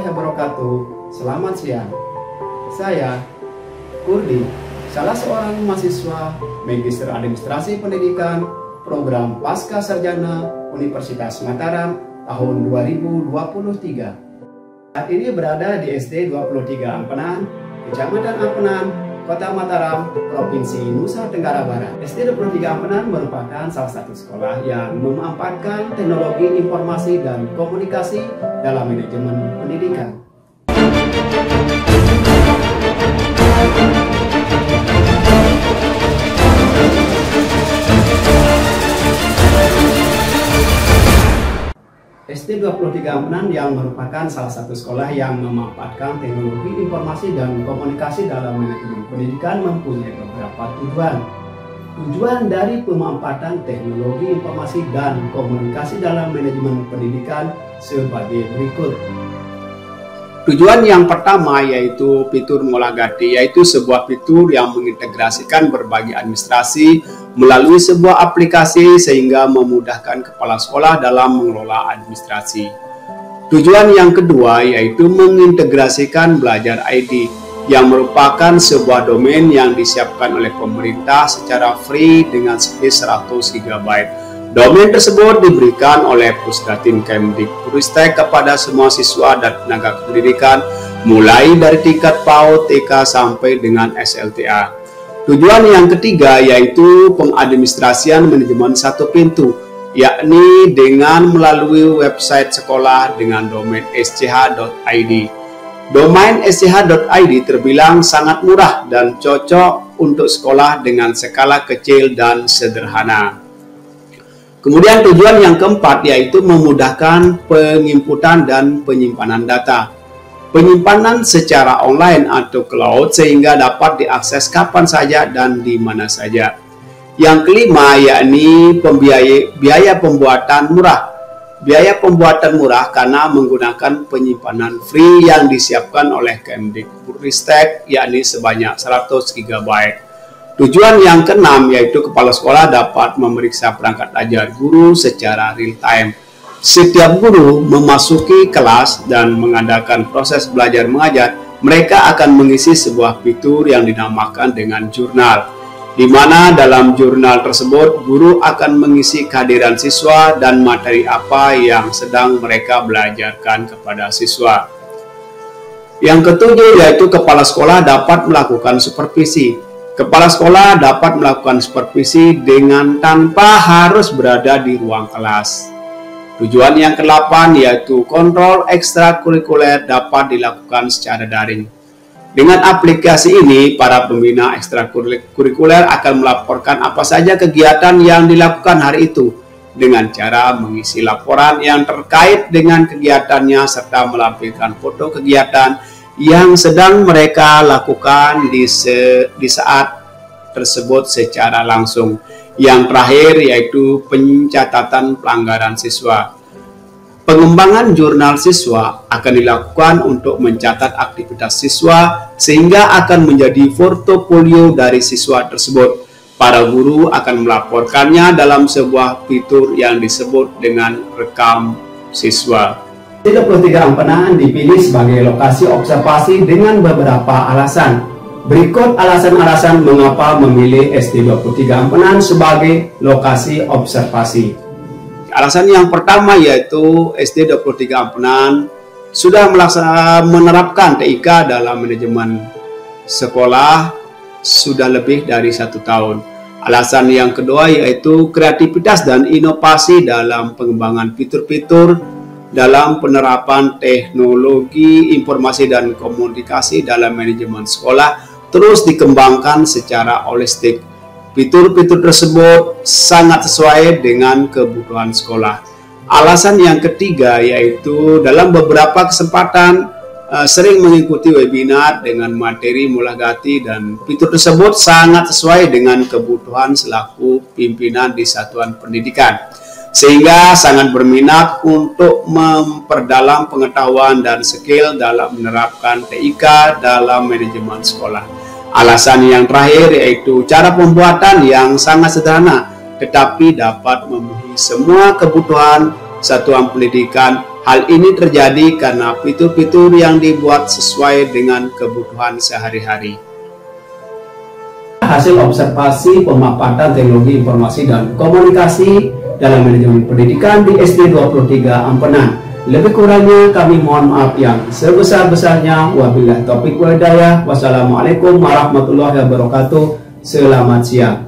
wabarakatuh. Selamat siang. Saya Kurdi, salah seorang mahasiswa Magister Administrasi Pendidikan Program Pasca Sarjana Universitas Mataram tahun 2023. Saat ini berada di SD 23 Ampenan, Kecamatan Ampenan, Kota Mataram, Provinsi Nusa Tenggara Barat. SD 23 Ampenan merupakan salah satu sekolah yang memanfaatkan teknologi informasi dan komunikasi dalam manajemen pendidikan. SD 23 Ampenan yang merupakan salah satu sekolah yang memanfaatkan teknologi informasi dan komunikasi dalam manajemen pendidikan mempunyai beberapa tujuan. Tujuan dari pemanfaatan teknologi informasi dan komunikasi dalam manajemen pendidikan sebagai berikut. Tujuan yang pertama yaitu fitur Molagati, yaitu sebuah fitur yang mengintegrasikan berbagai administrasi melalui sebuah aplikasi sehingga memudahkan kepala sekolah dalam mengelola administrasi. Tujuan yang kedua yaitu mengintegrasikan Belajar ID yang merupakan sebuah domain yang disiapkan oleh pemerintah secara free dengan speed 100 GB. Domain tersebut diberikan oleh Pusdatin Kemdikbudristek kepada semua siswa dan tenaga pendidikan mulai dari tingkat PAUD, TK sampai dengan SLTA. Tujuan yang ketiga yaitu pengadministrasian manajemen satu pintu, yakni dengan melalui website sekolah dengan domain sch.id. Domain sch.id terbilang sangat murah dan cocok untuk sekolah dengan skala kecil dan sederhana. Kemudian tujuan yang keempat yaitu memudahkan penginputan dan penyimpanan data. Penyimpanan secara online atau cloud sehingga dapat diakses kapan saja dan di mana saja. Yang kelima yakni biaya pembuatan murah. Biaya pembuatan murah karena menggunakan penyimpanan free yang disiapkan oleh Kemdikbudristek yakni sebanyak 100 GB. Tujuan yang keenam yaitu kepala sekolah dapat memeriksa perangkat ajar guru secara real time. Setiap guru memasuki kelas dan mengadakan proses belajar mengajar, mereka akan mengisi sebuah fitur yang dinamakan dengan jurnal, di mana dalam jurnal tersebut guru akan mengisi kehadiran siswa dan materi apa yang sedang mereka belajarkan kepada siswa. Yang ketujuh yaitu kepala sekolah dapat melakukan supervisi. Kepala sekolah dapat melakukan supervisi dengan tanpa harus berada di ruang kelas. Tujuan yang ke-8 yaitu kontrol ekstrakurikuler dapat dilakukan secara daring. Dengan aplikasi ini, para pembina ekstrakurikuler akan melaporkan apa saja kegiatan yang dilakukan hari itu dengan cara mengisi laporan yang terkait dengan kegiatannya serta melampirkan foto kegiatan yang sedang mereka lakukan di saat tersebut secara langsung. Yang terakhir yaitu pencatatan pelanggaran siswa. Pengembangan jurnal siswa akan dilakukan untuk mencatat aktivitas siswa sehingga akan menjadi portofolio dari siswa tersebut. Para guru akan melaporkannya dalam sebuah fitur yang disebut dengan rekam siswa. SD 23 Ampenan dipilih sebagai lokasi observasi dengan beberapa alasan. Berikut alasan-alasan mengapa memilih SD 23 Ampenan sebagai lokasi observasi. Alasan yang pertama yaitu SD 23 Ampenan sudah menerapkan TIK dalam manajemen sekolah sudah lebih dari 1 tahun. Alasan yang kedua yaitu kreativitas dan inovasi dalam pengembangan fitur-fitur dalam penerapan teknologi informasi dan komunikasi dalam manajemen sekolah terus dikembangkan secara holistik. Fitur-fitur tersebut sangat sesuai dengan kebutuhan sekolah. Alasan yang ketiga yaitu dalam beberapa kesempatan sering mengikuti webinar dengan materi Molagati dan fitur tersebut sangat sesuai dengan kebutuhan selaku pimpinan di satuan pendidikan. Sehingga sangat berminat untuk memperdalam pengetahuan dan skill dalam menerapkan TIK dalam manajemen sekolah. Alasan yang terakhir yaitu cara pembuatan yang sangat sederhana tetapi dapat memenuhi semua kebutuhan satuan pendidikan Hal ini terjadi karena fitur-fitur yang dibuat sesuai dengan kebutuhan sehari-hari. Hasil observasi pemaparan teknologi informasi dan komunikasi dalam manajemen pendidikan di SD 23 Ampenan. Lebih kurangnya kami mohon maaf yang sebesar-besarnya. Wabillahi taufiq wal hidayah. Wassalamualaikum warahmatullahi wabarakatuh. Selamat siang.